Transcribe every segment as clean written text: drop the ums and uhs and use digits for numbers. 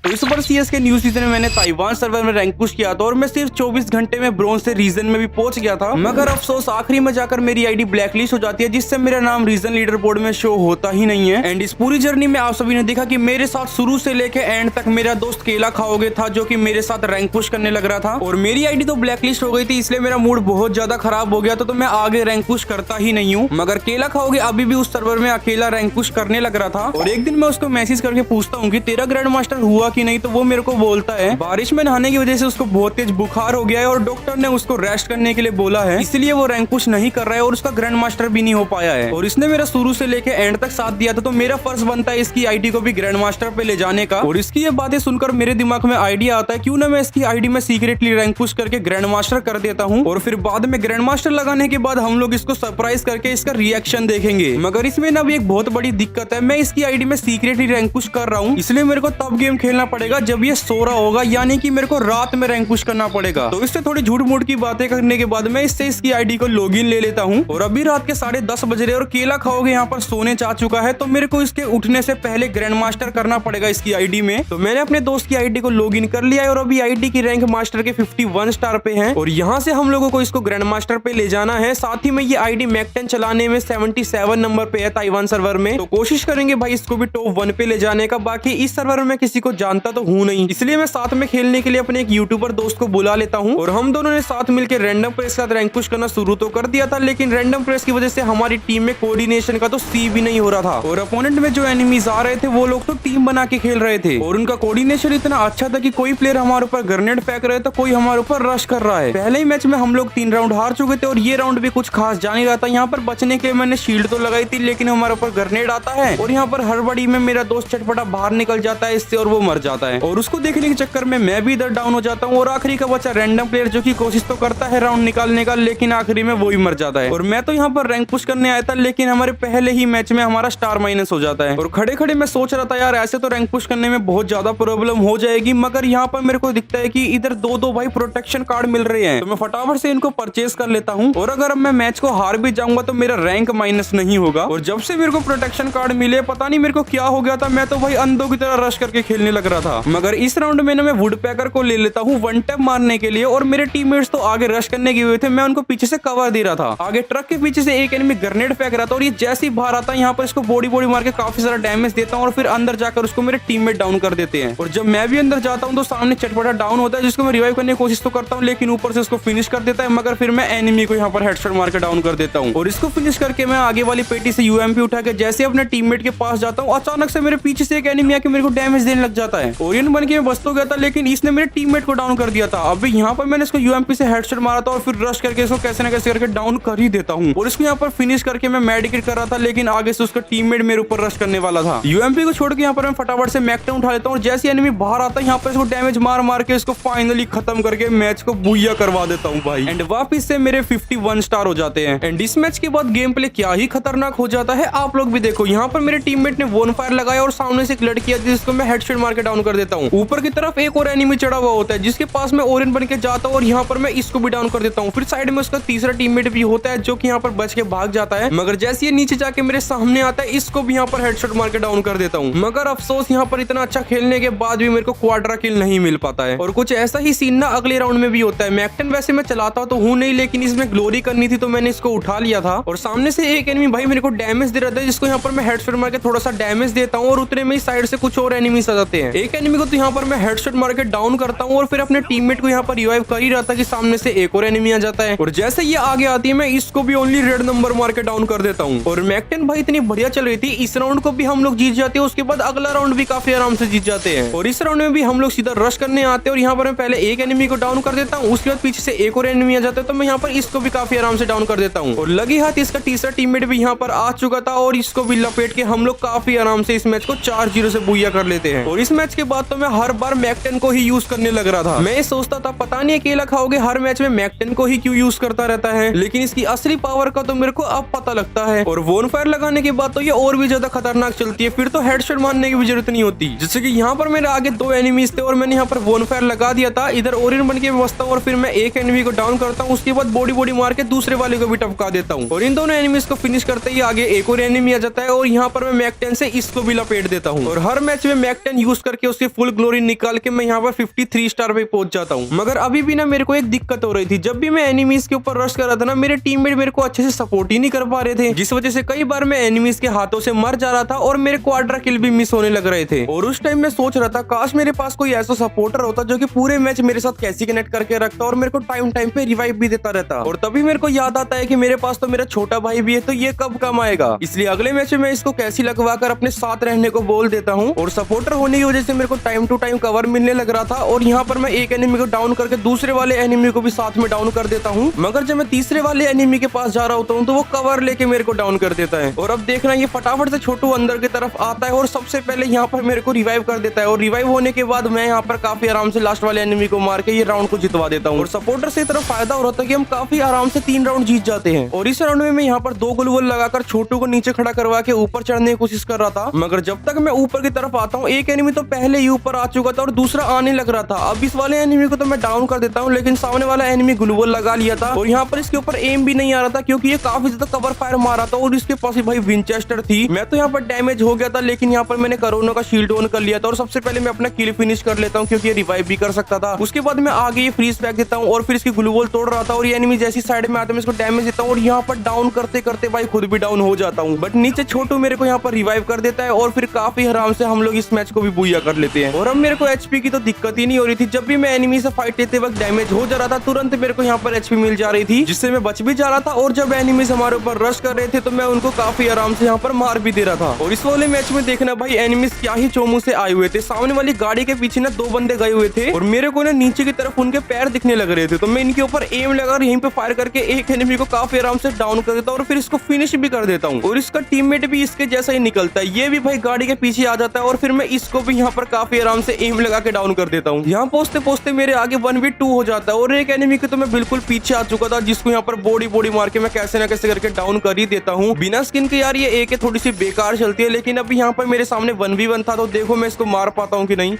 तो इस बार CSK new season में मैंने ताइवान सर्वर में रैंक पुश किया था और मैं सिर्फ 24 घंटे में ब्रोंज से रीजन में भी पहुंच गया था। मगर अफसोस आखिरी में जाकर मेरी आईडी ब्लैकलिस्ट हो जाती है, जिससे मेरा नाम रीजन लीडर बोर्ड में शो होता ही नहीं है। एंड इस पूरी जर्नी में आप सभी ने देखा कि मेरे साथ शुरू से लेके एंड तक मेरा दोस्त केला खाओगे था, जो कि मेरे साथ रैंक पुश करने लग रहा था। और मेरी आईडी तो ब्लैकलिस्ट हो गई थी, इसलिए मेरा मूड बहुत ज्यादा खराब हो गया था, तो मैं आगे रैंक पुश करता ही नहीं हूँ। मगर केला खाओगे अभी भी उस सर्वर में अकेला रैंक पुश करने लग रहा था। और एक दिन मैं उसको मैसेज करके पूछता हूँ कि तेरा ग्रैंड मास्टर हुआ कि नहीं, तो वो मेरे को बोलता है बारिश में नहाने की वजह से उसको बहुत तेज बुखार हो गया है और डॉक्टर ने उसको रेस्ट करने के लिए बोला है, इसलिए वो रैंक पुश नहीं कर रहा है और उसका ग्रैंड मास्टर भी नहीं हो पाया है। और इसने मेरा शुरू से लेके एंड तक साथ दिया था, तो मेरा फर्ज बनता है इसकी आईडी को भी ग्रैंड मास्टर पे ले जाने का। और इसकी ये बातें सुनकर मेरे दिमाग में आइडिया आता है, क्यों ना मैं इसकी आईडी में सीक्रेटली रैंक पुश करके ग्रैंड मास्टर कर देता हूँ, और फिर बाद में ग्रैंड मास्टर लगाने के बाद हम लोग इसको सरप्राइज करके इसका रिएक्शन देखेंगे। मगर इसमें ना भी एक बहुत बड़ी दिक्कत है, मैं इसकी आईडी में सीक्रेटली रैंक पुश कर रहा हूँ, इसलिए मेरे को तब गेम खेलना पड़ेगा जब ये सो रहा होगा, यानी कि मेरे को रात में रैंक पुश करना पड़ेगा। तो इससे थोड़ी झूठ मूठ की बातें करने के बाद मैं इससे इसकी आईडी को लॉगिन ले लेता हूँ। और अभी रात के 10:30 बज रहे और केला खाओगे यहाँ पर सोने जा चुका है, तो मेरे को इसके उठने से पहले ग्रैंड मास्टर करना पड़ेगा इसकी आईडी में। तो मैंने अपने दोस्त की आईडी को लॉगिन कर लिया है और अभी आईडी की रैंक मास्टर के 51 स्टार पे है, और यहाँ से हम लोगों को इसको ग्रैंड मास्टर पे ले जाना है। साथ ही में ये आईडी मैक-10 चलाने में 77 नंबर पे है ताइवान सर्वर में, तो कोशिश करेंगे भाई इसको भी टॉप 1 पे ले जाने का। बाकी इस सर्वर में किसी को जानता तो हूँ नहीं, इसलिए मैं साथ में खेलने के लिए अपने एक यूट्यूबर दोस्त को बुला लेता हूँ, और हम दोनों ने साथ मिलकर रैंडम प्रेस के साथ रैंक पुश करना शुरू तो कर दिया था, लेकिन रैंडम प्रेस की वजह से हमारी टीम में कोऑर्डिनेशन का तो सी भी नहीं हो रहा था। और अपोनेंट में जो एनिमीज आ रहे थे वो लोग तो टीम बना के खेल रहे थे, और उनका कोऑर्डिनेशन इतना अच्छा था कि कोई प्लेयर हमारे ऊपर ग्रेनेड फेंक रहे तो कोई हमारे ऊपर रश कर रहा है। पहले ही मैच में हम लोग 3 राउंड हार चुके थे और ये राउंड भी कुछ खास जा नहीं रहा था। यहाँ पर बचने के लिए मैंने शील्ड तो लगाई थी, लेकिन हमारे ऊपर ग्रेनेड आता है और यहाँ पर हड़बड़ी में मेरा दोस्त चटपटा बाहर निकल जाता है इससे, और वो मर जाता है। और उसको देखने के चक्कर में मैं भी इधर डाउन हो जाता हूँ, और आखिरी का बच्चा रैंडम प्लेयर जो की कोशिश तो करता है राउंड निकालने का, लेकिन आखिरी में वो ही मर जाता है। और मैं तो यहाँ पर रैंक पुश करने आया था, लेकिन हमारे पहले ही मैच में हमारा स्टार माइनस हो जाता है। और खड़े खड़े मैं सोच रहा था यार ऐसे तो रैंक पुश करने में बहुत ज्यादा प्रॉब्लम हो जाएगी, मगर यहाँ पर मेरे को दिखता है कि इधर दो भाई प्रोटेक्शन कार्ड मिल रहे हैं, तो मैं फटाफट से इनको परचेज कर लेता हूँ। और अगर मैं मैच को हार भी जाऊंगा तो मेरा रैंक माइनस नहीं होगा। और जब से मेरे को प्रोटेक्शन कार्ड मिले पता नहीं मेरे को क्या हो गया था, मैं तो भाई अंधों की तरह रश करके खेलने लग रहा था। मगर इस राउंड में ना मैं वुड पैकर को ले लेता हूँ वन टैप मारने के लिए, और मेरे टीममेट्स तो आगे रश करने के हुए थे, मैं उनको पीछे से कवर दे रहा था। आगे ट्रक के पीछे से एक एनिमी ग्रेनेड फेंक रहा था, और ये जैसे ही बाहर आता है यहाँ पर इसको बॉडी मार के काफी सारा डैमेज देता हूँ, और फिर अंदर जाकर उसको मेरे टीममेट डाउन कर देते हैं। और जब मैं भी अंदर जाता हूँ तो सामने चटपटा डाउन होता है, जिसको मैं रिवाइव करने की कोशिश तो करता हूँ, लेकिन ऊपर से उसको फिनिश कर देता है। मगर फिर मैं एनिमी को यहाँ पर हेडशॉट मार के डाउन कर देता हूँ, और इसको फिनिश करके मैं आगे वाली पेटी से यूएमपी उठा के जैसे अपने टीममेट के पास जाता हूँ, अचानक से मेरे पीछे से एक एनिमी आके मेरे को डैमेज देने लग जाता है। ओरियन बन के मैं बच तो गया था, लेकिन इसने मेरे टीममेट को डाउन कर दिया था। अभी यहाँ पर मैंने इसको यूएमपी से हेडशॉट मारा था, और फिर रश करके इसको कैसे ना कैसे करके डाउन कर ही देता हूँ, और इसको यहाँ पर फिनिश करके मैं मेडिकेट कर रहा था, लेकिन आगे से उसका टीममेट मेरे ऊपर रश करने वाला था। यूएमपी को छोड़ के यहाँ पर मैं फटाफट से मैक-10 उठा लेता हूँ, और जैसे एनिमी बाहर आता है यहाँ पर इसको डैमेज मार के इसको फाइनली खत्म करके मैच को बुइया करवा देता हूँ भाई। एंड वापिस से मेरे 51 स्टार हो जाते हैं। एंड इस मैच के बाद गेम प्ले क्या ही खतरनाक हो जाता है, आप लोग भी देखो। यहाँ पर मेरे टीममेट ने वन फायर लगाया और सामने से एक लड़की आती है जिसको मैं हेडशॉट मार के डाउन कर देता हूँ। ऊपर की तरफ एक और एनिमी चढ़ा हुआ होता है जिसके पास मैं ओरियन बन के जाता हूँ, और यहाँ पर मैं इसको भी डाउन कर देता हूँ। फिर साइड में उसका तीसरा टीममेट भी होता है जो कि यहाँ पर बच के भाग जाता है, मगर जैसे ये नीचे जाके मेरे सामने आता है इसको भी यहाँ पर हेडशॉट मार के डाउन कर देता हूँ। मगर अफसोस यहाँ पर इतना अच्छा खेलने के बाद भी मेरे को क्वाड्रा किल नहीं मिल पाता है। और कुछ ऐसा ही सीन ना अगले राउंड में भी होता है। मैक-10 वैसे मैं चलाता तो हूँ नहीं, लेकिन इसमें ग्लोरी करनी थी तो मैंने इसको उठा लिया था, और सामने से एक एनिमी भाई मेरे को डैमेज दे रहा था, जिसको यहाँ पर मैं हेडशॉट मार के थोड़ा सा डैमेज देता हूँ, और उतने में साइड से कुछ और एनिमीज आ जाते हैं। एक एनिमी को तो यहाँ पर मैं हेडशॉट मार के डाउन करता हूँ, और फिर अपने टीममेट को यहाँ पर रिवाइव कर ही रहा था कि सामने से एक और एनिमी आ जाता है, और जैसे ये आगे आती है मैं इसको भी ओनली रेड नंबर मार के डाउन कर देता हूँ। और मैक-10 भाई इतनी बढ़िया चल रही थी, इस राउंड को भी हम लोग जीत जाते हैं, उसके बाद अगला राउंड भी काफी आराम से जीत जाते हैं। और इस राउंड में भी हम लोग सीधा रश करने आते हैं, और यहाँ पर मैं पहले एक एनिमी को डाउन कर देता हूँ, उसके बाद पीछे से एक और एनिमी आ जाता है, तो मैं यहाँ पर इसको भी काफी आराम से डाउन कर देता हूँ। और लगी हाथ इसका तीसरा टीममेट भी यहाँ पर आ चुका था, और इसको भी लपेट के हम लोग काफी आराम से इस मैच को 4-0 से बुइया कर लेते हैं। और इस मैच के बाद तो मैं हर बार मैक-10 को ही यूज करने लग रहा था। मैं ये सोचता था पता नहीं अकेला खाओगे हर मैच में मैक-10 को ही क्यों यूज करता रहता है, लेकिन इसकी असली पावर का तो मेरे को अब पता लगता है। और वन फायर लगाने के बाद तो ये और भी ज्यादा खतरनाक चलती है, फिर तो हेडशॉट मारने की भी जरूरत नहीं होती। जैसे कि यहाँ पर मेरे आगे 2 एनिमीज थे और मैंने यहाँ पर वन फायर लगा दिया था, इधर ओरियन बन के बसता हूँ, और फिर मैं एक एनिमी को डाउन करता हूँ, उसके बाद बॉडी मार के दूसरे वाले को भी टपका देता हूँ, और इन दोनों एनिमीज को फिनिश करते ही आगे एक और एनिमी आ जाता है, और यहाँ पर मैं मैक-10 से इसको भी लपेट देता हूँ। और हर मैच में मैक-10 यूज करके उसकी फुल ग्लोरी निकाल के मैं यहाँ पर 53 स्टार पे पहुंच जाता हूँ। मगर अभी भी ना मेरे को एक दिक्कत हो रही थी, जब भी मैं एनिमीज के ऊपर रश कर रहा था ना, मेरे टीममेट मेरे को अच्छे से सपोर्ट ही नहीं कर पा रहे थे, जिस वजह से कई बार मैं एनिमीज के हाथों से मर जा रहा था और मेरे क्वाड्रा किल भी मिस होने लग रहे थे। और उस टाइम मैं सोच रहा था काश मेरे पास कोई ऐसा सपोर्टर होता जो कि पूरे मैच मेरे साथ कैसी कनेक्ट करके रखता और मेरे को टाइम टाइम पे रिवाइव भी देता रहता। और तभी मेरे को याद आता है कि मेरे पास तो मेरा छोटा भाई भी है, तो ये कब काम आएगा। इसलिए अगले मैच में मैं इसको कैसी लगवा कर अपने साथ रहने को बोल देता हूँ। और सपोर्टर होने की वजह से मेरे को टाइम टू टाइम कवर मिलने लग रहा था और यहाँ पर मैं एक एनिमी को डाउन करके दूसरे वाले एनिमी को भी साथ में डाउन कर देता हूँ। मगर जब मैं तीसरे वाले एनिमी के पास जा रहा होता हूँ तो वो कवर लेके मेरे को डाउन कर देता है। और अब देखना ये फटाफट से छोटू अंदर की तरफ आता है और सबसे पहले यहाँ पर मेरे को रिवाइव कर देता है। और रिवाइव होने के बाद मैं यहाँ पर काफी आराम से लास्ट वाले एनिमी को मार के ये राउंड को जितवा देता हूँ। और सपोर्टर से तरफ फायदा हो रहा था कि हम काफी आराम से 3 राउंड जीत जाते हैं। और इस राउंड में मैं यहाँ पर 2 गुलवल लगाकर छोटू को नीचे खड़ा करवा के ऊपर चढ़ने की कोशिश कर रहा था। मगर जब तक मैं ऊपर की तरफ आता हूँ एक एनिमी तो पहले ही ऊपर आ चुका था और दूसरा आने लग रहा था। अब इस वाले एनिमी को तो मैं डाउन कर देता हूँ, लेकिन सामने वाला एनिमी ग्लूवल लगा लिया था और यहाँ पर इसके ऊपर एम भी नहीं आ रहा था क्योंकि ये काफी ज्यादा कवर फायर मारा था और इसके पास भाई विंचेस्टर थी। मैं तो यहाँ पर डैमेज हो गया था, लेकिन यहाँ पर मैंने कोरोना का शील्ड ऑन कर लिया था और सबसे पहले मैं अपना किल फिनिश कर लेता हूँ क्योंकि ये रिवाइव भी कर सकता था। उसके बाद मैं आगे ये फ्रीज फेंक देता हूँ और फिर इसकी ग्लूवल तोड़ रहा था और ये एनिमी जैसी साइड में आता है मैं इसको डैमेज देता हूँ और यहाँ पर डाउन करते करते भाई खुद भी डाउन हो जाता हूँ। बट नीचे छोटू मेरे को यहाँ पर रिवाइव कर देता है और फिर काफी आराम से हम लोग इस मैच को भी बुया कर लेते हैं। और अब मेरे को एचपी की तो दिक्कत ही नहीं हो रही थी, जब भी मैं एनिमी से फाइट लेते वक्त डैमेज हो जा रहा था तुरंत मेरे को यहाँ पर एचपी मिल जा रही थी, जिससे मैं बच भी जा रहा था। और जब एनिमीज हमारे ऊपर रश कर रहे थे तो मैं उनको काफी आराम से यहाँ पर मार भी दे रहा था। और इस वाले मैच में देखना भाई एनिमीज क्या ही चोमू से आए हुए थे। सामने वाली गाड़ी के पीछे ना 2 बंदे गए हुए थे और मेरे को ना नीचे की तरफ उनके पैर दिखने लग रहे थे, तो मैं इनके ऊपर एम लगाकर यहीं पे फायर करके एक एनिमी को काफी आराम से डाउन कर देता हूँ और फिर इसको फिनिश भी कर देता हूँ। और इसका टीममेट भी इसके जैसा ही निकलता है, ये भी भाई गाड़ी के पीछे आ जाता है और फिर मैं इसको भी यहाँ पर काफी आराम से एम लगा के डाउन कर देता हूँ। यहाँ पहुंचते पहुंचते मेरे आगे 1v2 हो जाता है और एक एनिमी के तो मैं बिल्कुल पीछे आ चुका था, जिसको यहाँ पर बॉडी मार के मैं कैसे ना कैसे करके डाउन कर ही देता हूँ। बिना स्किन के यार ये एक थोड़ी सी बेकार चलती है, लेकिन अभी यहाँ पर मेरे सामने 1v1 था तो देखो मैं इसको मार पाता हूँ कि नहीं।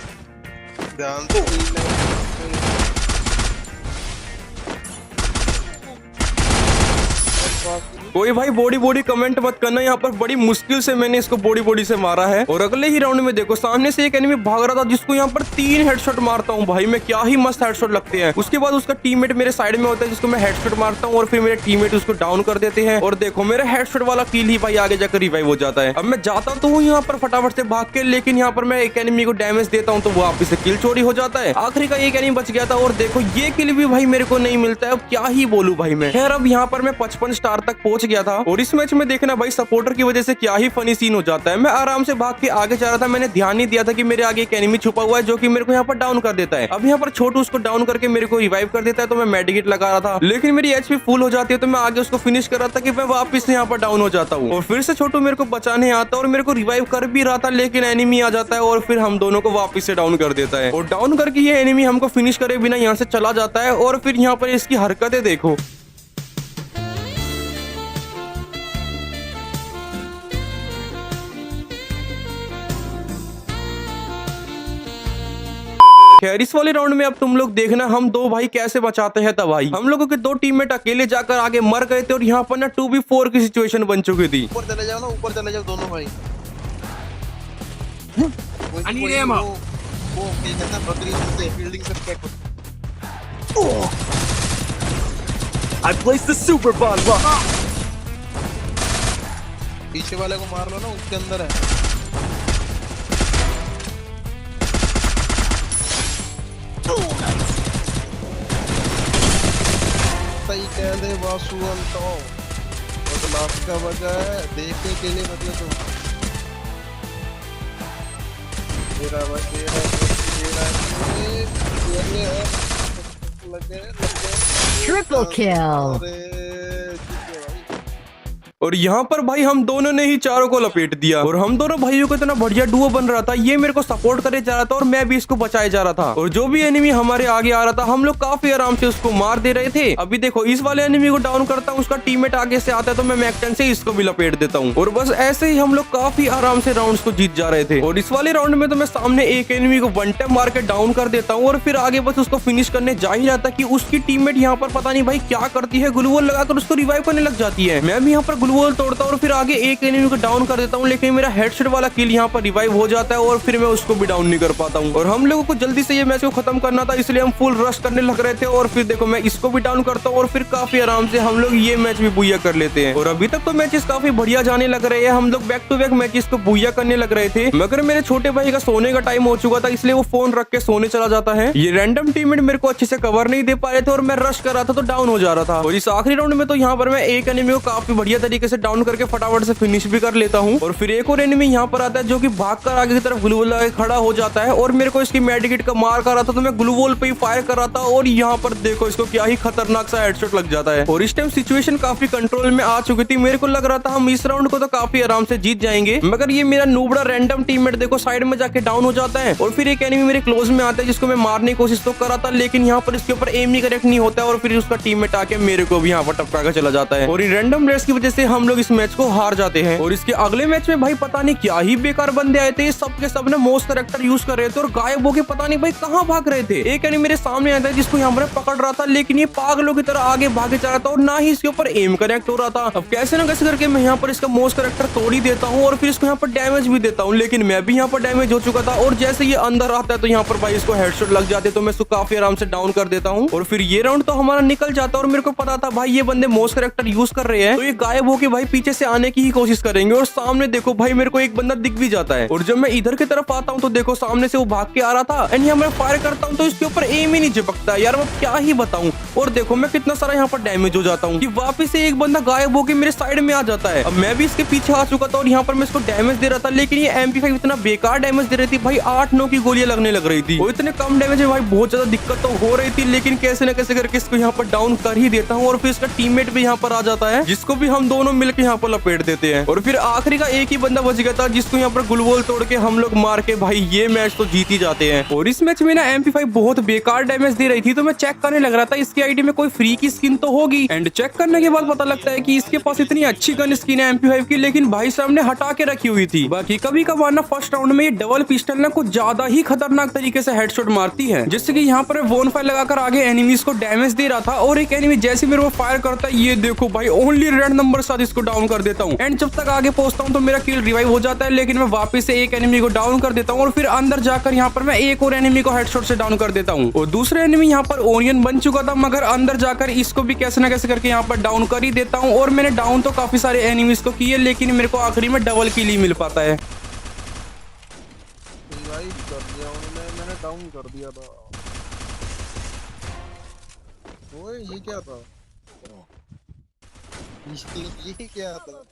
कोई भाई बॉडी कमेंट मत करना, यहाँ पर बड़ी मुश्किल से मैंने इसको बॉडी से मारा है। और अगले ही राउंड में देखो सामने से एक एनिमी भाग रहा था जिसको यहाँ पर 3 हेडशॉट मारता हूँ भाई मैं, क्या ही मस्त हेडशॉट लगते हैं। उसके बाद उसका टीममेट मेरे साइड में होता है जिसको मैं हेडशॉट मारता हूँ और फिर मेरे टीममेट उसको डाउन कर देते हैं। और देखो मेरा हेडशॉट वाला किल ही भाई आगे जाकर रिवाइव हो जाता है। अब मैं जाता तो हूँ यहाँ पर फटाफट से भाग के, लेकिन यहाँ पर मैं एक एनिमी को डैमेज देता हूँ तो वापिस से किल चोरी हो जाता है। आखिरी का एक एनिमी बच गया था और देखो ये किल भी भाई मेरे को नहीं मिलता है। अब क्या ही बोलूं भाई मैं। खैर अब यहाँ पर मैं 55 स्टार तक पहुंच गया था और इस मैच में देखना भाई सपोर्टर की वजह से क्या ही फनी सीन हो जाता है। मैं आराम से भाग के आगे जा रहा था, मैंने ध्यान नहीं दिया था कि मेरे आगे एक एनिमी छुपा हुआ है जो कि मेरे को यहाँ पर डाउन कर देता है। अब यहाँ पर छोटू उसको डाउन करके मेरे को रिवाइव कर देता है तो मैं मेडिकेट लगा रहा था, लेकिन मेरी एचपी फुल हो जाती है तो मैं आगे उसको फिनिश कर रहा था कि मैं वापस से यहाँ पर डाउन हो जाता हूँ। और फिर से छोटू मेरे को बचाने आता और मेरे को रिवाइव कर भी रहा था, लेकिन एनिमी आ जाता है और फिर हम दोनों को वापस से डाउन कर देता है। और डाउन करके ये एनिमी हमको फिनिश करे बिना यहाँ से चला जाता है। और फिर यहाँ पर इसकी हरकतें देखो। खैर इस वाले राउंड में अब तुम लोग देखना हम 2 भाई कैसे बचाते हैं तबाही। हम लोगों के 2 टीममेट अकेले जाकर आगे मर गए थे और यहाँ पर ना 2v4 की सिचुएशन बन चुकी थी। ऊपर चले जाओ ना, ऊपर चले जाओ दोनों भाई। I need ammo. वो क्या कहते हैं बकरी से बिल्डिंग से क्या करते I placed the super bomb. पीछे वाले को मार लो ना, उसके अंदर है। सही कह दे वासु तो और लास्ट का वजह है देखने के लिए मतलब तो मेरा लगे Triple kill. और यहाँ पर भाई हम दोनों ने ही चारों को लपेट दिया और हम दोनों भाइयों को इतना बढ़िया डुओ बन रहा था। ये मेरे को सपोर्ट करे जा रहा था और मैं भी इसको बचाए जा रहा था। और जो भी एनिमी हमारे आगे आ रहा था हम लोग काफी आराम से उसको मार दे रहे थे। अभी देखो इस वाले एनिमी को डाउन करता हूँ, उसका टीममेट आगे से आता है तो मैं मैक-10 से इसको भी लपेट देता हूँ। और बस ऐसे ही हम लोग काफी आराम से राउंड्स को जीत जा रहे थे। और इस वाले राउंड में तो मैं सामने एक एनिमी को 1 टैप मार के डाउन कर देता हूँ और फिर आगे बस उसको फिनिश करने जा ही रहा था कि उसकी टीममेट यहाँ पर पता नहीं भाई क्या करती है, ग्लूवॉल लगाकर उसको रिवाइव करने लग जाती है। मैं भी यहाँ पर वॉल तोड़ता हूँ और फिर आगे एक एनिमी को डाउन कर देता हूँ, लेकिन मेरा हेडशॉट वाला किल यहाँ पर रिवाइव हो जाता है और फिर मैं उसको भी डाउन नहीं कर पाता हूँ। और हम लोगों को जल्दी से ये मैच को खत्म करना था, इसलिए हम फुल रश करने लग रहे थे। और फिर देखो मैं इसको भी डाउन करता हूँ और फिर काफी आराम से हम लोग ये मैच भी बुया कर लेते हैं। और अभी तक तो मैचेस काफी बढ़िया जाने लग रहे हैं, हम लोग बैक टू बैक मैचेस को बुया करने लग रहे थे। मगर मेरे छोटे भाई का सोने का टाइम हो चुका था, इसलिए वो फोन रख के सोने चला जाता है। ये रैंडम टीममेट मेरे को अच्छे से कवर नहीं दे पा रहे थे और मैं रश कर रहा था तो डाउन हो जा रहा था। और इस आखिरी राउंड में तो यहाँ पर मैं एक एनिमी को काफी बढ़िया तरीके से डाउन करके फटाफट से फिनिश भी कर लेता हूँ। और फिर एक और एनिमी यहाँ पर आता है जो कि भागकर आगे की तरफ ग्लू वॉल लगा के खड़ा हो जाता है और मेरे को इसकी मेडिकेट का मार कर रहा था तो मैं ग्लू वॉल पे ही फायर कर रहा था और यहाँ पर देखो इसको क्या ही खतरनाक सा हेडशॉट लग जाता है। और इस टाइम सिचुएशन काफी कंट्रोल में आ चुकी थी, मेरे को लग रहा था हम इस राउंड को तो काफी आराम से जीत जाएंगे। मगर ये मेरा नूबड़ा रैंडम टीममेट देखो साइड में जाके डाउन हो जाता है और फिर एक एनिमी मेरे क्लोज में आता है जिसको मैं मारने की कोशिश तो कर रहा था, लेकिन यहाँ पर इसके ऊपर एम ही करेक्ट नहीं होता है और फिर उसका टीममेट आके मेरे को भी यहाँ पर टपका कर चला जाता है। और इन रैंडम रेस की वजह से हम लोग इस मैच को हार जाते हैं। और इसके अगले मैच में भाई पता नहीं क्या ही बेकार बंदे आए थे, सब के सब ने मोस्ट कैरेक्टर यूज कर रहे थे और गायब होके पता नहीं भाई कहाँ भाग रहे थे। एक एनिमी मेरे सामने आता है जिसको यहाँ पर पकड़ रहा था, लेकिन ये पागलों की तरह आगे भागे जा रहा था और ना ही इसके ऊपर एम कनेक्ट हो रहा था। अब कैसे ना कैसे करके मैं यहाँ पर इसका मोस्ट कैरेक्टर तोड़ ही देता हूँ और फिर इसको यहाँ पर डैमेज भी देता हूँ, लेकिन मैं भी यहाँ पर डैमेज हो चुका था। और जैसे ये अंदर आता है तो यहाँ पर भाई इसको हेडशॉट लग जाते तो मैं इसको काफी आराम से डाउन कर देता हूँ। और फिर ये राउंड तो हमारा निकल जाता है और मेरे को पता था भाई ये बंदे मोस्ट कैरेक्टर यूज कर रहे हैं तो ये गायब होके भाई पीछे से आने की ही कोशिश करेंगे। और सामने देखो भाई मेरे को एक बंदा दिख भी जाता है और जब मैं इधर की तरफ आता हूँ तो देखो सामने से वो भाग के आ रहा था एंड यहाँ मैं फायर करता हूँ तो इसके ऊपर एम ही नहीं चिपकता यार, मैं क्या ही बताऊं। और देखो मैं कितना सारा यहाँ पर डैमेज हो जाता हूँ कि वापस से एक बंदा गायब होके मेरे साइड में आ जाता है। अब मैं भी इसके पीछे आ चुका था और यहाँ पर मैं इसको डैमेज दे रहा था, लेकिन ये MP5 इतना बेकार डैमेज दे रही थी भाई, 8-9 की गोलियां लगने लग रही थी। वो इतने कम डैमेज में भाई बहुत ज्यादा दिक्कत तो हो रही थी, लेकिन कैसे न कैसे करके इसको यहाँ पर डाउन कर ही देता हूँ। और फिर इसका टीममेट भी यहाँ पर आ जाता है जिसको भी हम दोनों मिलकर यहाँ पर लपेट देते हैं। और फिर आखिरी का एक ही बंदा बच गया था जिसको यहाँ पर ग्लू वॉल तोड़ के हम लोग मार के भाई ये मैच तो जीत ही जाते हैं। और इस मैच में ना MP5 बहुत बेकार डैमेज दे रही थी तो मैं चेक करने लग रहा था इसकी आईडी में कोई फ्री की स्किन तो होगी। एंड चेक करने के बाद पता लगता है कि इसके पास इतनी अच्छी गन स्किन है MP5 की, लेकिन भाई साहब ने हटा के रखी हुई थी। बाकी कभी कभार ना फर्स्ट राउंड में ये डबल पिस्टल ना कुछ ज्यादा ही खतरनाक तरीके से हेडशॉट मारती है, जिससे कि यहाँ पर बोन फायर लगाकर आगे एनिमीज को डैमेज दे रहा था और एक एनिमी जैसे मेरे को फायर करता है ये देखो भाई ओनली रेड नंबर साथ इसको डाउन कर देता हूँ। एंड जब तक आगे पहुंचता हूँ तो मेरा किल रिवाइव हो जाता है, लेकिन मैं वापस से एक एनिमी को डाउन कर देता हूँ और फिर अंदर जाकर यहाँ पर मैं एक और एनिमी को हेडशॉट से डाउन कर देता हूँ। और दूसरे एनिमी यहाँ पर ओनियन बन चुका था, मगर अंदर जाकर इसको भी कैसे ना कैसे करके यहाँ पर डाउन कर ही देता हूँ। और मैंने डाउन तो काफी सारे एनिमीज को किए, लेकिन मेरे को आखिरी में डबल किल ही मिल पाता है। रिवाइव कर दिया उन्होंने, मैंने डाउन कर दिया था। ओए ये क्या था? ये क्या था?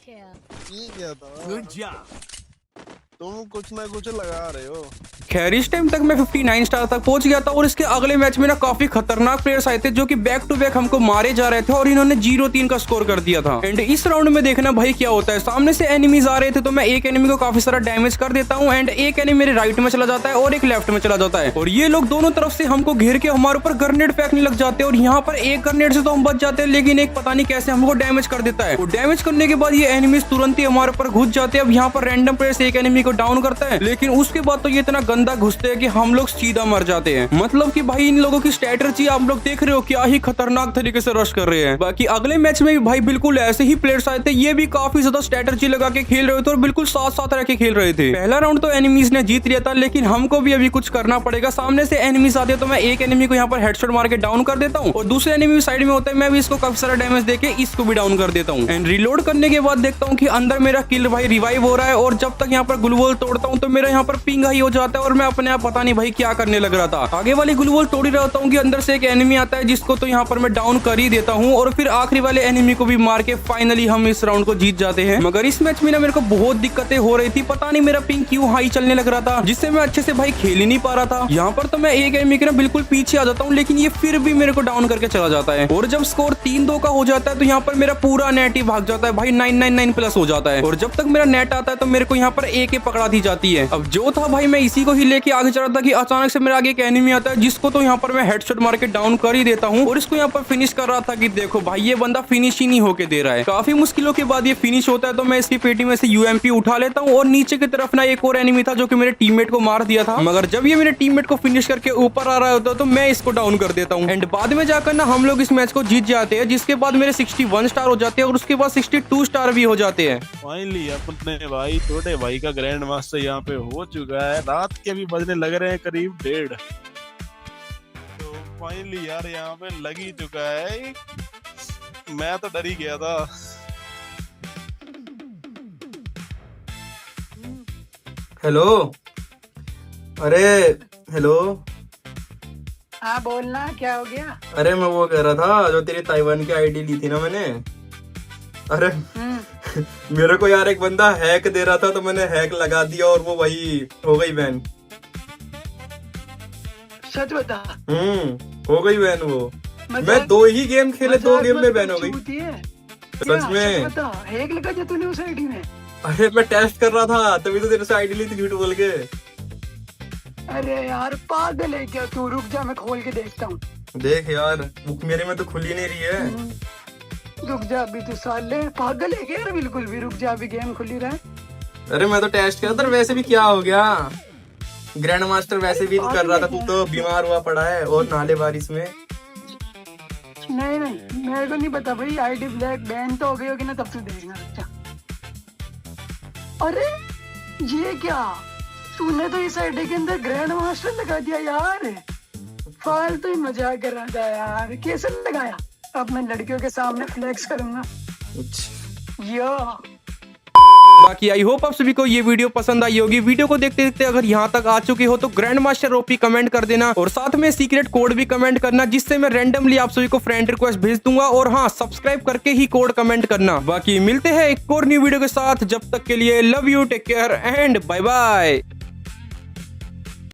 ये क्या था? Good job. तुम कुछ ना कुछ लगा रहे हो। खैर इस टाइम तक मैं 59 स्टार तक पहुंच गया था और इसके अगले मैच में ना काफी खतरनाक प्लेयर्स आए थे जो कि बैक टू बैक हमको मारे जा रहे थे और इन्होंने 0-3 का स्कोर कर दिया था। एंड इस राउंड में देखना भाई क्या होता है। सामने से एनिमीज आ रहे थे तो मैं एक एनिमी को काफी सारा डैमेज कर देता हूँ एंड एक एनिमी मेरे राइट में चला जाता है और एक लेफ्ट में चला जाता है और ये लोग दोनों तरफ से हमको घेर के हमारे ऊपर ग्रेनेड फेंकने लग जाते हैं। और यहाँ पर एक ग्रेनेड से तो हम बच जाते हैं, लेकिन एक पता नहीं कैसे हमको डैमेज कर देता है। और डैमेज करने के बाद ये एनिमीज तुरंत ही हमारे ऊपर घुस जाते हैं। अब यहाँ पर रैंडम प्लेयर से एक एनिमी को डाउन करता है, लेकिन उसके बाद तो ये इतना गंदा घुसते हैं कि हम लोग सीधा मर जाते हैं। मतलब कि भाई इन लोगों की स्ट्रेटजी आप लोग देख रहे हो, क्या ही खतरनाक तरीके से रश कर रहे हैं। बाकी अगले मैच में भी भाई बिल्कुल ऐसे ही प्लेयर्स आए थे, ये भी काफी ज्यादा स्ट्रेटजी लगा के खेल रहे थे और बिल्कुल साथ साथ रह के खेल रहे थे। पहला राउंड तो एनिमीज ने जीत लिया था, लेकिन हमको भी अभी कुछ करना पड़ेगा। सामने से एनिमीज आते हैं तो मैं एक एनिमी को यहाँ पर हेडशॉट मार के डाउन कर देता हूँ और दूसरे एनिमी साइड में होता है, मैं भी इसको काफी सारा डैमेज देके इसको भी डाउन कर देता हूँ। एंड रिलोड करने के बाद देखता हूँ कि अंदर मेरा किल भाई रिवाइव हो रहा है और जब तक यहाँ पर ग्लू वॉल तोड़ता हूँ तो मेरा यहाँ पर पिंग हाई हो जाता है और मैं अपने आप पता नहीं भाई क्या करने लग रहा था। आगे वाली ग्लू वॉल तोड़ ही रहता हूँ कि अंदर से एक एनिमी आता है जिसको तो यहाँ पर मैं डाउन कर ही देता हूँ और फिर आखिरी वाले एनिमी को भी मार के फाइनली हम इस राउंड को जीत जाते हैं। मगर इस मैच में ना मेरे को बहुत दिक्कतें हो रही थी, पता नहीं मेरा पिंग क्यों हाई चलने लग रहा था, जिससे मैं अच्छे से भाई खेल ही नहीं पा रहा था। यहाँ पर तो मैं एक एनिमी के ना बिल्कुल पीछे आ जाता हूँ, लेकिन ये फिर भी मेरे को डाउन करके चला जाता है। और जब स्कोर 3-2 का हो जाता है तो यहाँ पर मेरा पूरा नेट ही भाग जाता है भाई, 999 प्लस हो जाता है। और जब तक मेरा नेट आता है तो मेरे को यहाँ पर AK पकड़ा दी जाती है। अब जो था भाई, मैं इसी को ही लेके आगे चल रहा था कि अचानक से मेरे आगे एक एनिमी आता है, जिसको तो यहाँ पर मैं हेडशॉट मार के डाउन कर ही देता हूँ और इसको यहाँ पर फिनिश कर रहा था कि देखो भाई ये बंदा फिनिश ही नहीं होके दे रहा है। काफी मुश्किलों के बाद ये फिनिश होता है, तो मैं इसकी पेटी में से यूएमपी उठा लेता हूँ और नीचे की तरफ ना एक और एनिमी था जो कि मेरे टीममेट को मार दिया था। मगर जब ये मेरे टीममेट को फिनिश करके ऊपर आ रहा होता है तो मैं इसको डाउन कर देता हूँ एंड बाद में जाकर ना हम लोग इस मैच को जीत जाते हैं, जिसके बाद मेरे 61 स्टार हो जाते हैं और उसके बाद 62 स्टार भी हो जाते हैं। फाइनली अपने भाई छोटे भाई का ग्रैंड मास्टर यहाँ पे हो चुका है। रात के भी बजने लग रहे हैं करीब 1:30। तो फाइनली यार यहाँ पे लग ही चुका है। मैं तो डर ही गया था। हेलो, अरे हेलो। हाँ बोलना, क्या हो गया? अरे मैं वो कह रहा था, जो तेरी ताइवान की आईडी ली थी ना मैंने, अरे मेरे को यार एक बंदा हैक दे रहा था तो मैंने हैक लगा दिया और वो वही हो गई बैन। सच बता। हो गई बैन वो। मैं मजाक- 2 ही गेम खेले, 2 मजाक गेम मत में कर, बैन हो गई। झूठी है। सच क्या? में। सच बता, हैक लगा जो तूने उस आईडी में? अरे मैं टेस्ट कर रहा था तभी तो तेरे से आईडी ली थी झूठ बोल के। अरे यार पागल है क्या तू? रुक जा, मैं खोल के देखता हूँ। देख यार, बुक मेरे में तो खुल ही नहीं रही है। रुक जा, अभी तू साले पागल है क्या यार? बिल्कुल भी रुक जा, अभी गेम खुली रहा है। अरे मैं तो टेस्ट कर, वैसे भी क्या हो गया, ग्रैंड मास्टर वैसे भी कर रहा था, तू तो बीमार हुआ पड़ा है और नाले बारिश में। नहीं नहीं, मेरे को नहीं पता भाई। आईडी ब्लैक बैन तो हो गई होगी ना, तब तू देखना। रुक जा। अरे ये क्या, तूने तो इस आईडी के अंदर ग्रैंड मास्टर लगा दिया यार। फालतू ही मजाक कर रहा था यार। कैसे लगाया? अब मैं लड़कियों के सामने फ्लेक्स करूंगा। या बाकी आई होप आप सभी को ये वीडियो पसंद आई होगी। वीडियो को देखते देखते अगर यहाँ तक आ चुके हो तो ग्रैंड मास्टर ओपी कमेंट कर देना और साथ में सीक्रेट कोड भी कमेंट करना, जिससे मैं रैंडमली आप सभी को फ्रेंड रिक्वेस्ट भेज दूंगा। और हाँ, सब्सक्राइब करके ही कोड कमेंट करना। बाकी मिलते हैं एक और न्यू वीडियो के साथ, जब तक के लिए love you, take care and bye bye.